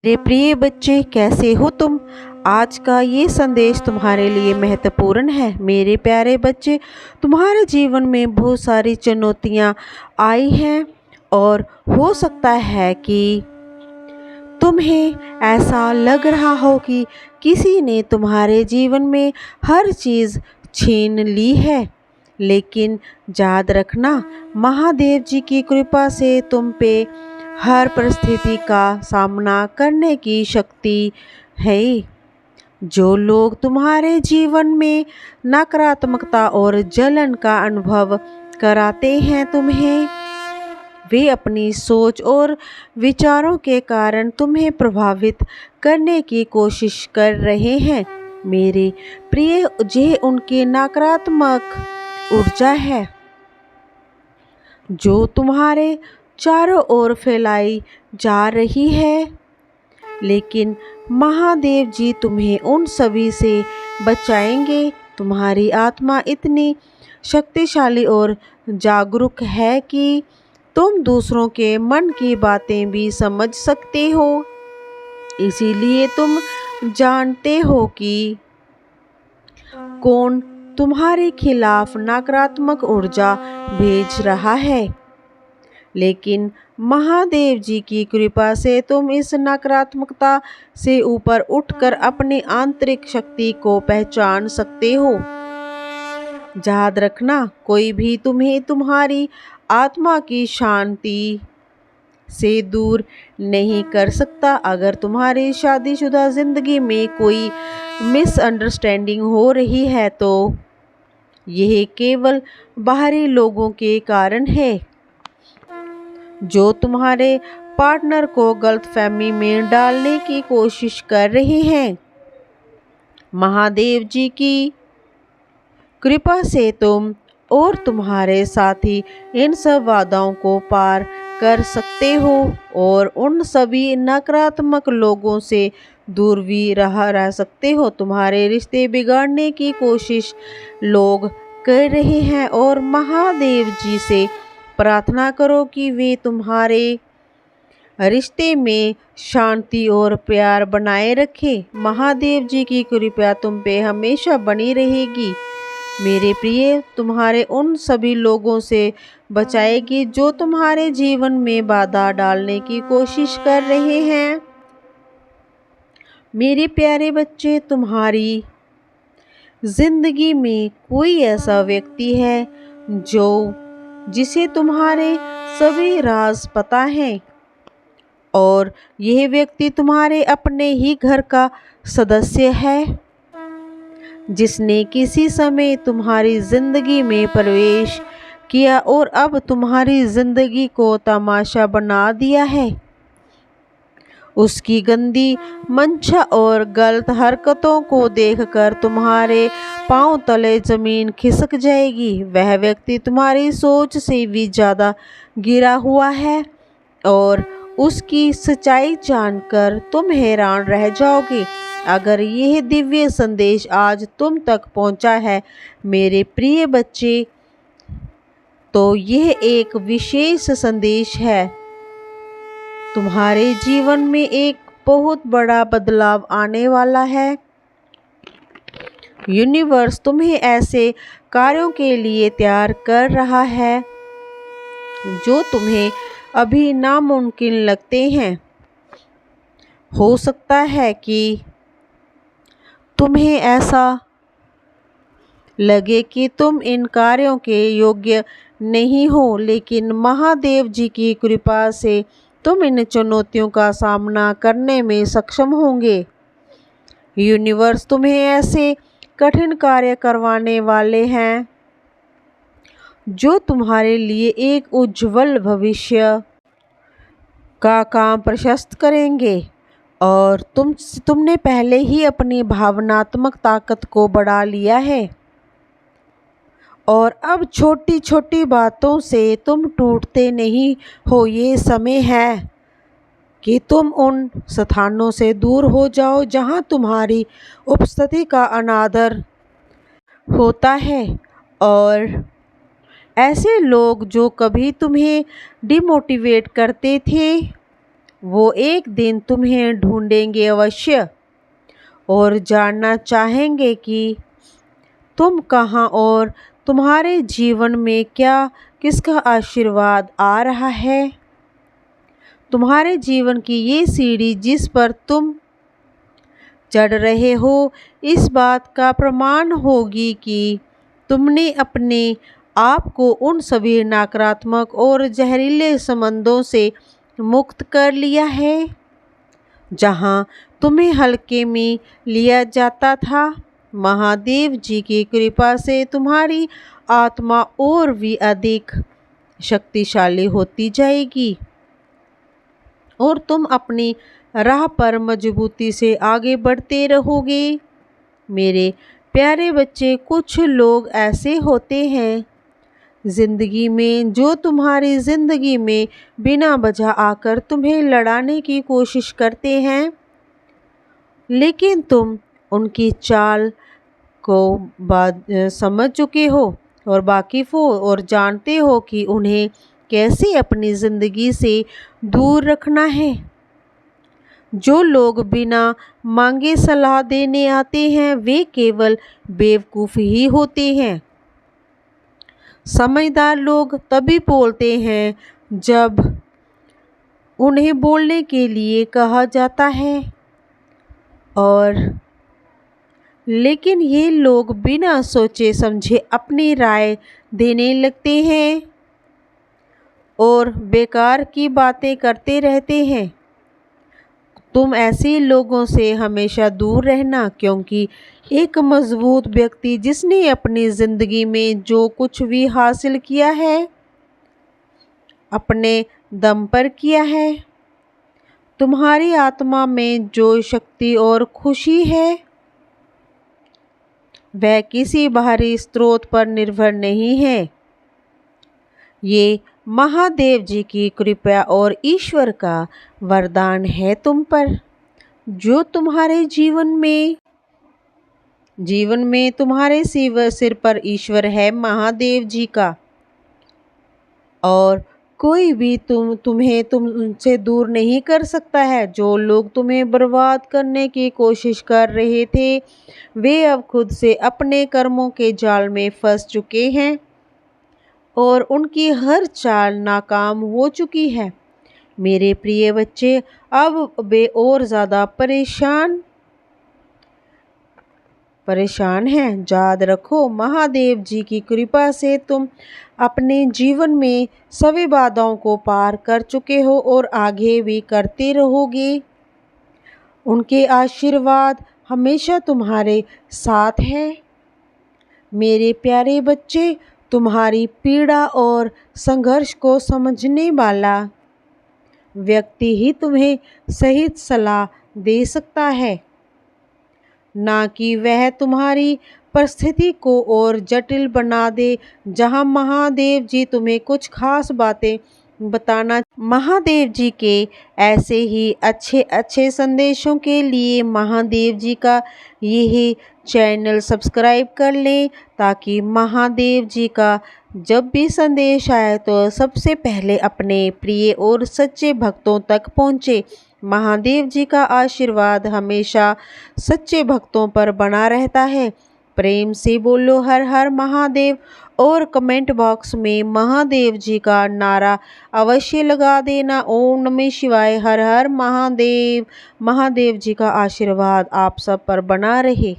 मेरे प्रिय बच्चे, कैसे हो तुम। आज का ये संदेश तुम्हारे लिए महत्वपूर्ण है। मेरे प्यारे बच्चे, तुम्हारे जीवन में बहुत सारी चुनौतियाँ आई हैं और हो सकता है कि तुम्हें ऐसा लग रहा हो कि किसी ने तुम्हारे जीवन में हर चीज़ छीन ली है। लेकिन याद रखना, महादेव जी की कृपा से तुम पे हर परिस्थिति का सामना करने की शक्ति है। जो लोग तुम्हारे जीवन में नकारात्मकता और जलन का अनुभव कराते हैं तुम्हें, वे अपनी सोच और विचारों के कारण तुम्हें प्रभावित करने की कोशिश कर रहे हैं। मेरे प्रिय, ये उनकी नकारात्मक ऊर्जा है जो तुम्हारे चारों ओर फैलाई जा रही है। लेकिन महादेव जी तुम्हें उन सभी से बचाएंगे। तुम्हारी आत्मा इतनी शक्तिशाली और जागरूक है कि तुम दूसरों के मन की बातें भी समझ सकते हो। इसीलिए तुम जानते हो कि कौन तुम्हारे खिलाफ नकारात्मक ऊर्जा भेज रहा है। लेकिन महादेव जी की कृपा से तुम इस नकारात्मकता से ऊपर उठकर अपनी आंतरिक शक्ति को पहचान सकते हो। याद रखना, कोई भी तुम्हें तुम्हारी आत्मा की शांति से दूर नहीं कर सकता। अगर तुम्हारी शादीशुदा जिंदगी में कोई मिसअंडरस्टैंडिंग हो रही है तो यह केवल बाहरी लोगों के कारण है जो तुम्हारे पार्टनर को गलतफहमी में डालने की कोशिश कर रहे हैं। महादेव जी की कृपा से तुम और तुम्हारे साथी इन सब बाधाओं को पार कर सकते हो और उन सभी नकारात्मक लोगों से दूर भी रह सकते हो। तुम्हारे रिश्ते बिगाड़ने की कोशिश लोग कर रहे हैं और महादेव जी से प्रार्थना करो कि वे तुम्हारे रिश्ते में शांति और प्यार बनाए रखें। महादेव जी की कृपा तुम पे हमेशा बनी रहेगी। मेरे प्रिय, तुम्हारे उन सभी लोगों से बचाएगी जो तुम्हारे जीवन में बाधा डालने की कोशिश कर रहे हैं। मेरे प्यारे बच्चे, तुम्हारी जिंदगी में कोई ऐसा व्यक्ति है जिसे तुम्हारे सभी राज पता हैं और यह व्यक्ति तुम्हारे अपने ही घर का सदस्य है, जिसने किसी समय तुम्हारी जिंदगी में प्रवेश किया और अब तुम्हारी जिंदगी को तमाशा बना दिया है। उसकी गंदी मंशा और गलत हरकतों को देखकर तुम्हारे पांव तले जमीन खिसक जाएगी। वह व्यक्ति तुम्हारी सोच से भी ज़्यादा गिरा हुआ है और उसकी सच्चाई जानकर तुम हैरान रह जाओगे। अगर यह दिव्य संदेश आज तुम तक पहुंचा है मेरे प्रिय बच्चे, तो यह एक विशेष संदेश है। तुम्हारे जीवन में एक बहुत बड़ा बदलाव आने वाला है। यूनिवर्स तुम्हें ऐसे कार्यों के लिए तैयार कर रहा है जो तुम्हें अभी नामुमकिन लगते हैं। हो सकता है कि तुम्हें ऐसा लगे कि तुम इन कार्यों के योग्य नहीं हो, लेकिन महादेव जी की कृपा से तुम इन चुनौतियों का सामना करने में सक्षम होंगे। यूनिवर्स तुम्हें ऐसे कठिन कार्य करवाने वाले हैं जो तुम्हारे लिए एक उज्जवल भविष्य का काम प्रशस्त करेंगे और तुमने पहले ही अपनी भावनात्मक ताकत को बढ़ा लिया है और अब छोटी छोटी बातों से तुम टूटते नहीं हो। ये समय है कि तुम उन स्थानों से दूर हो जाओ जहां तुम्हारी उपस्थिति का अनादर होता है और ऐसे लोग जो कभी तुम्हें डिमोटिवेट करते थे वो एक दिन तुम्हें ढूंढेंगे अवश्य और जानना चाहेंगे कि तुम कहाँ और तुम्हारे जीवन में क्या किसका आशीर्वाद आ रहा है। तुम्हारे जीवन की ये सीढ़ी जिस पर तुम चढ़ रहे हो इस बात का प्रमाण होगी कि तुमने अपने आप को उन सभी नकारात्मक और जहरीले संबंधों से मुक्त कर लिया है जहां तुम्हें हल्के में लिया जाता था। महादेव जी की कृपा से तुम्हारी आत्मा और भी अधिक शक्तिशाली होती जाएगी और तुम अपनी राह पर मजबूती से आगे बढ़ते रहोगे। मेरे प्यारे बच्चे, कुछ लोग ऐसे होते हैं ज़िंदगी में जो तुम्हारी ज़िंदगी में बिना वजह आकर तुम्हें लड़ाने की कोशिश करते हैं, लेकिन तुम उनकी चाल को समझ चुके हो और वाकिफ़ हो और जानते हो कि उन्हें कैसे अपनी ज़िंदगी से दूर रखना है। जो लोग बिना मांगे सलाह देने आते हैं वे केवल बेवकूफ़ ही होते हैं। समझदार लोग तभी बोलते हैं जब उन्हें बोलने के लिए कहा जाता है और लेकिन ये लोग बिना सोचे समझे अपनी राय देने लगते हैं और बेकार की बातें करते रहते हैं। तुम ऐसे लोगों से हमेशा दूर रहना, क्योंकि एक मजबूत व्यक्ति जिसने अपनी ज़िंदगी में जो कुछ भी हासिल किया है अपने दम पर किया है। तुम्हारी आत्मा में जो शक्ति और खुशी है वह किसी बाहरी स्रोत पर निर्भर नहीं है। ये महादेव जी की कृपा और ईश्वर का वरदान है तुम पर, जो तुम्हारे जीवन में तुम्हारे सिर पर ईश्वर है महादेव जी का, और कोई भी तुम्हें तुमसे दूर नहीं कर सकता है। जो लोग तुम्हें बर्बाद करने की कोशिश कर रहे थे वे अब खुद से अपने कर्मों के जाल में फंस चुके हैं और उनकी हर चाल नाकाम हो चुकी है। मेरे प्रिय बच्चे, अब वे और ज़्यादा परेशान हैं। याद रखो, महादेव जी की कृपा से तुम अपने जीवन में सभी बाधाओं को पार कर चुके हो और आगे भी करते रहोगे। उनके आशीर्वाद हमेशा तुम्हारे साथ है। मेरे प्यारे बच्चे, तुम्हारी पीड़ा और संघर्ष को समझने वाला व्यक्ति ही तुम्हें सही सलाह दे सकता है, ना कि वह तुम्हारी परिस्थिति को और जटिल बना दे। जहां महादेव जी तुम्हें कुछ खास बातें बताना। महादेव जी के ऐसे ही अच्छे अच्छे संदेशों के लिए महादेव जी का यही चैनल सब्सक्राइब कर लें, ताकि महादेव जी का जब भी संदेश आए तो सबसे पहले अपने प्रिय और सच्चे भक्तों तक पहुँचे। महादेव जी का आशीर्वाद हमेशा सच्चे भक्तों पर बना रहता है। प्रेम से बोलो हर हर महादेव और कमेंट बॉक्स में महादेव जी का नारा अवश्य लगा देना। ओम नमः शिवाय, हर हर महादेव। महादेव जी का आशीर्वाद आप सब पर बना रहे।